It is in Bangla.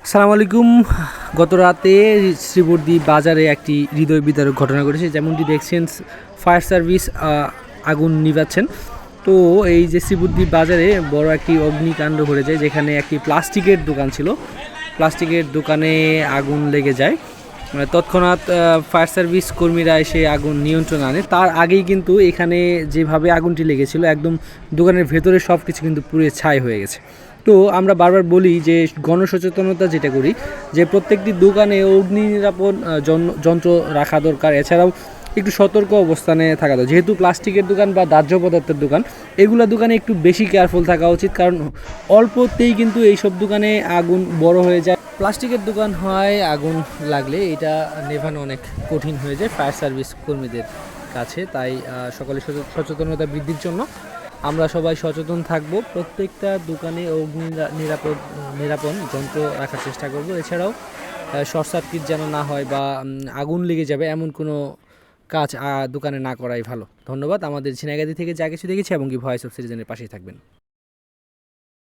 আসসালামু আলাইকুম। গত রাতে শ্রীবর্দী বাজারে একটি হৃদয় বিদারক ঘটনা ঘটেছে। যেমনটি দেখছেন, ফায়ার সার্ভিস আগুন নিভাচ্ছেন। তো এই যে শ্রীবর্দী বাজারে বড় একটি অগ্নিকাণ্ড ঘটে যায়, যেখানে একটি প্লাস্টিকের দোকান ছিল। প্লাস্টিকের দোকানে আগুন লেগে যায়। তৎক্ষণাৎ ফায়ার সার্ভিস কর্মীরা এসে আগুন নিয়ন্ত্রণে আনে। তার আগেই কিন্তু এখানে যেভাবে আগুনটি লেগেছিল, একদম দোকানের ভেতরে সব কিছু কিন্তু পুড়ে ছাই হয়ে গেছে। তো আমরা বারবার বলি যে গণসচেতনতা যেটা করি, যে প্রত্যেকটি দোকানে অগ্নি নিরাপদ যন্ত্র রাখা দরকার। এছাড়াও একটু সতর্ক অবস্থানে থাকা দরকার। যেহেতু প্লাস্টিকের দোকান বা দাহ্য পদার্থের দোকান, এগুলো দোকানে একটু বেশি কেয়ারফুল থাকা উচিত, কারণ অল্পতেই কিন্তু এইসব দোকানে আগুন বড় হয়ে যায়। প্লাস্টিকের দোকান হয় আগুন লাগলে এটা নেভানো অনেক কঠিন হয়ে যায় ফায়ার সার্ভিস কর্মীদের কাছে। তাই সকলে সচেতনতা বৃদ্ধির জন্য আমরা সবাই সচেতন থাকব। প্রত্যেকটা দোকানে অগ্নি নিরাপদ যন্ত্র রাখার চেষ্টা করব। এছাড়াও শর্ট সার্কিট যেন না হয় বা আগুন লেগে যাবে এমন কোনো কাজ দোকানে না করাই ভালো। ধন্যবাদ। আমাদের ঝিনাইগাতি থেকে যা কিছু দেখেছি এবং কি ভয়েস অফ সিটিজেনের পাশেই থাকবেন।